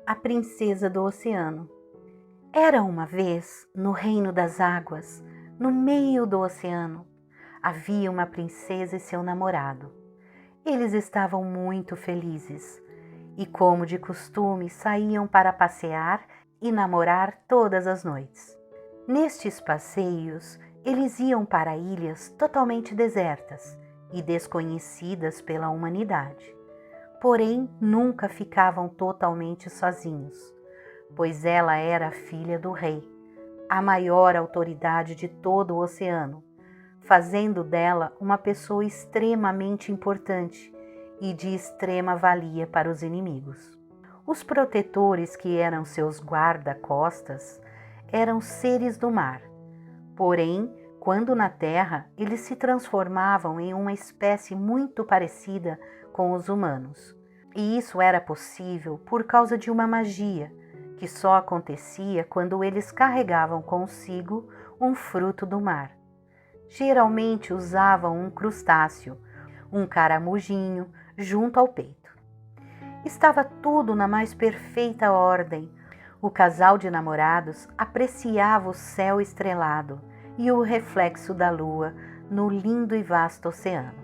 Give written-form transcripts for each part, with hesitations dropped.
A princesa do oceano. Era uma vez, no reino das águas, no meio do oceano, havia uma princesa e seu namorado. Eles estavam muito felizes e, como de costume, saíam para passear e namorar todas as noites. Nestes passeios, eles iam para ilhas totalmente desertas e desconhecidas pela humanidade. Porém, nunca ficavam totalmente sozinhos, pois ela era a filha do rei, a maior autoridade de todo o oceano, fazendo dela uma pessoa extremamente importante e de extrema valia para os inimigos. Os protetores, que eram seus guarda-costas, eram seres do mar. Porém, quando na terra, eles se transformavam em uma espécie muito parecida com os humanos. E isso era possível por causa de uma magia que só acontecia quando eles carregavam consigo um fruto do mar. Geralmente usavam um crustáceo, um caramujinho, junto ao peito. Estava tudo na mais perfeita ordem. O casal de namorados apreciava o céu estrelado e o reflexo da lua no lindo e vasto oceano.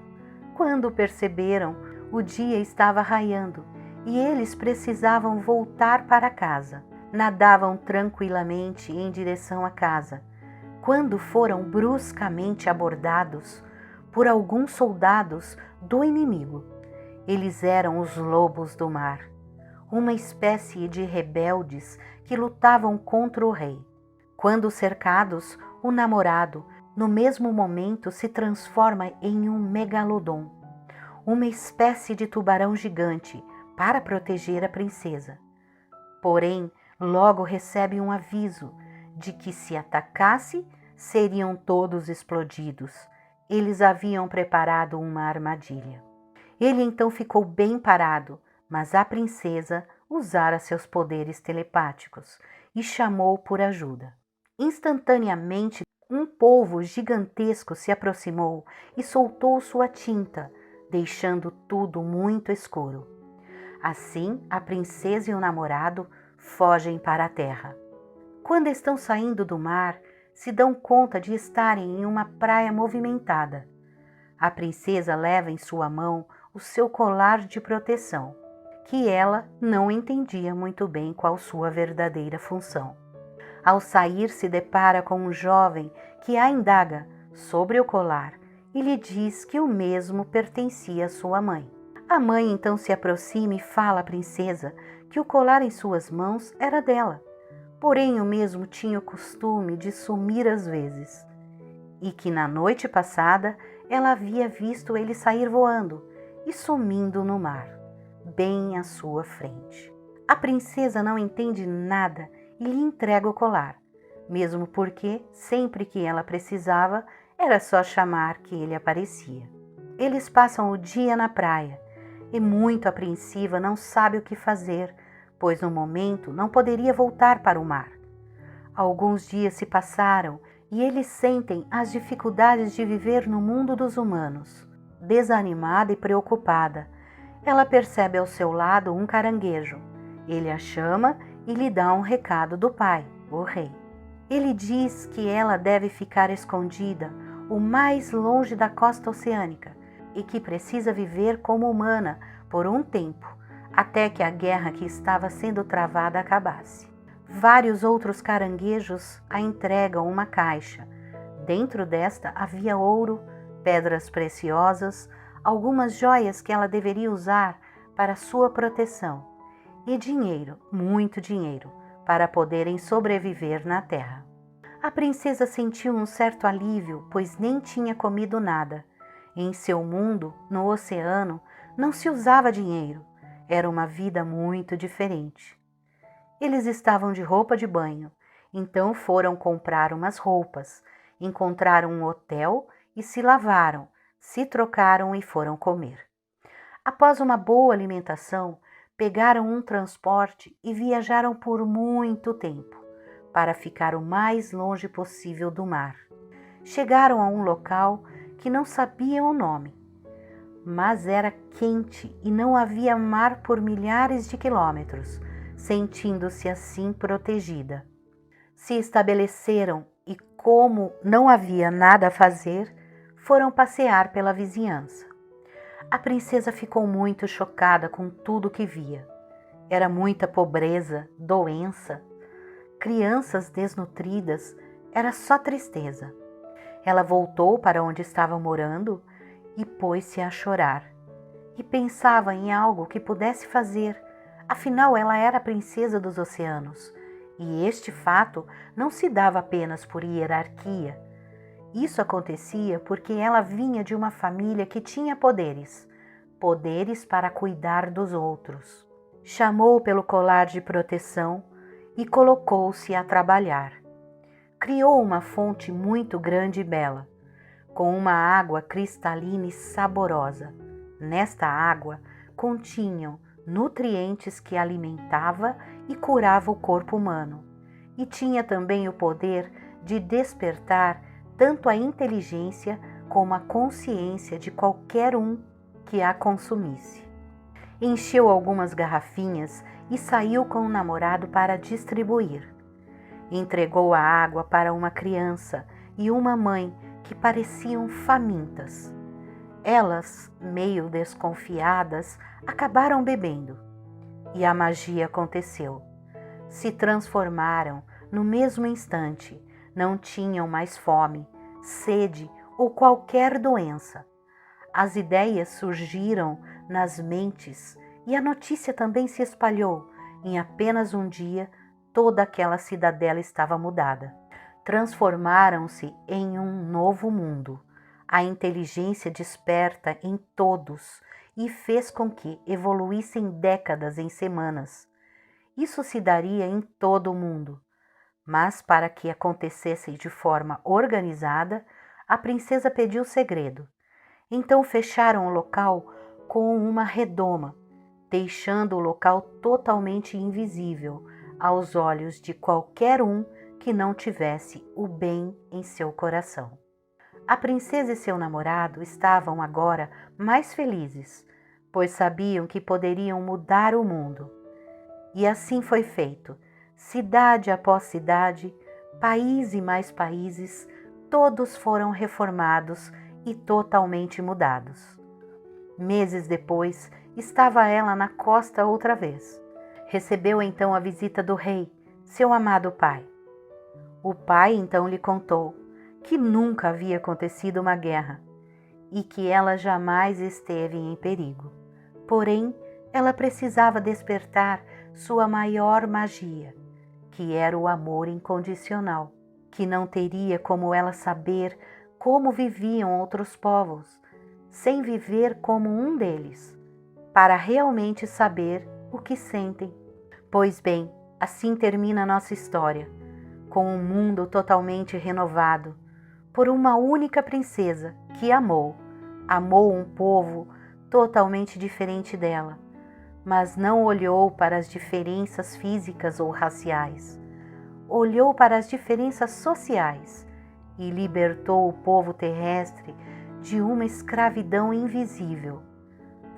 Quando perceberam, o dia estava raiando e eles precisavam voltar para casa. Nadavam tranquilamente em direção à casa, quando foram bruscamente abordados por alguns soldados do inimigo. Eles eram os lobos do mar, uma espécie de rebeldes que lutavam contra o rei. Quando cercados, o namorado, no mesmo momento, se transforma em um megalodon, uma espécie de tubarão gigante, para proteger a princesa. Porém, logo recebe um aviso de que se atacasse, seriam todos explodidos. Eles haviam preparado uma armadilha. Ele então ficou bem parado, mas a princesa usara seus poderes telepáticos e chamou por ajuda. Instantaneamente, um polvo gigantesco se aproximou e soltou sua tinta, deixando tudo muito escuro. Assim, a princesa e o namorado fogem para a terra. Quando estão saindo do mar, se dão conta de estarem em uma praia movimentada. A princesa leva em sua mão o seu colar de proteção, que ela não entendia muito bem qual sua verdadeira função. Ao sair, se depara com um jovem que a indaga sobre o colar e lhe diz que o mesmo pertencia à sua mãe. A mãe então se aproxima e fala à princesa que o colar em suas mãos era dela, porém o mesmo tinha o costume de sumir às vezes, e que na noite passada ela havia visto ele sair voando e sumindo no mar, bem à sua frente. A princesa não entende nada e lhe entrega o colar, mesmo porque, sempre que ela precisava, era só chamar que ele aparecia. Eles passam o dia na praia e, muito apreensiva, não sabe o que fazer, pois no momento não poderia voltar para o mar. Alguns dias se passaram e eles sentem as dificuldades de viver no mundo dos humanos. Desanimada e preocupada, ela percebe ao seu lado um caranguejo. Ele a chama e lhe dá um recado do pai, o rei. Ele diz que ela deve ficar escondida o mais longe da costa oceânica e que precisa viver como humana por um tempo, até que a guerra que estava sendo travada acabasse. Vários outros caranguejos a entregam uma caixa. Dentro desta havia ouro, pedras preciosas, algumas joias que ela deveria usar para sua proteção e dinheiro, muito dinheiro, para poderem sobreviver na terra. A princesa sentiu um certo alívio, pois nem tinha comido nada. Em seu mundo, no oceano, não se usava dinheiro. Era uma vida muito diferente. Eles estavam de roupa de banho, então foram comprar umas roupas, encontraram um hotel e se lavaram, se trocaram e foram comer. Após uma boa alimentação, pegaram um transporte e viajaram por muito tempo, para ficar o mais longe possível do mar. Chegaram a um local que não sabiam o nome, mas era quente e não havia mar por milhares de quilômetros, sentindo-se assim protegida. Se estabeleceram e, como não havia nada a fazer, foram passear pela vizinhança. A princesa ficou muito chocada com tudo que via. Era muita pobreza, doença, crianças desnutridas, era só tristeza. Ela voltou para onde estava morando e pôs-se a chorar. E pensava em algo que pudesse fazer, afinal ela era a princesa dos oceanos. E este fato não se dava apenas por hierarquia. Isso acontecia porque ela vinha de uma família que tinha poderes para cuidar dos outros. Chamou pelo colar de proteção e colocou-se a trabalhar. Criou uma fonte muito grande e bela, com uma água cristalina e saborosa. Nesta água continham nutrientes que alimentava e curava o corpo humano, e tinha também o poder de despertar tanto a inteligência como a consciência de qualquer um que a consumisse. Encheu algumas garrafinhas e saiu com o namorado para distribuir. Entregou a água para uma criança e uma mãe que pareciam famintas. Elas, meio desconfiadas, acabaram bebendo. E a magia aconteceu. Se transformaram no mesmo instante, não tinham mais fome, sede ou qualquer doença. As ideias surgiram nas mentes e a notícia também se espalhou. Em apenas um dia, toda aquela cidadela estava mudada. Transformaram-se em um novo mundo. A inteligência desperta em todos e fez com que evoluíssem décadas em semanas. Isso se daria em todo o mundo. Mas para que acontecesse de forma organizada, a princesa pediu segredo. Então fecharam o local com uma redoma, deixando o local totalmente invisível aos olhos de qualquer um que não tivesse o bem em seu coração. A princesa e seu namorado estavam agora mais felizes, pois sabiam que poderiam mudar o mundo. E assim foi feito. Cidade após cidade, país e mais países, todos foram reformados e totalmente mudados. Meses depois, estava ela na costa outra vez. Recebeu então a visita do rei, seu amado pai. O pai então lhe contou que nunca havia acontecido uma guerra e que ela jamais esteve em perigo. Porém, ela precisava despertar sua maior magia, que era o amor incondicional, que não teria como ela saber como viviam outros povos, sem viver como um deles, para realmente saber o que sentem. Pois bem, assim termina nossa história, com um mundo totalmente renovado, por uma única princesa que amou um povo totalmente diferente dela, mas não olhou para as diferenças físicas ou raciais. Olhou para as diferenças sociais e libertou o povo terrestre de uma escravidão invisível,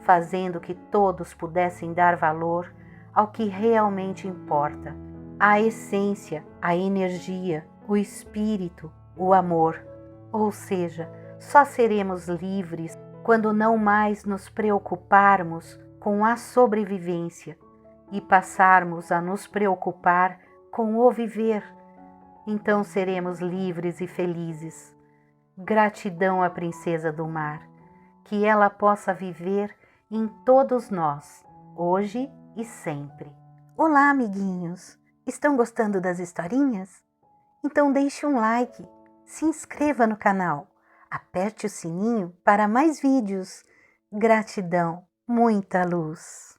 fazendo que todos pudessem dar valor ao que realmente importa, a essência, a energia, o espírito, o amor. Ou seja, só seremos livres quando não mais nos preocuparmos com a sobrevivência e passarmos a nos preocupar com o viver. Então seremos livres e felizes. Gratidão à princesa do mar, que ela possa viver em todos nós, hoje e sempre. Olá, amiguinhos! Estão gostando das historinhas? Então deixe um like, se inscreva no canal, aperte o sininho para mais vídeos. Gratidão, muita luz!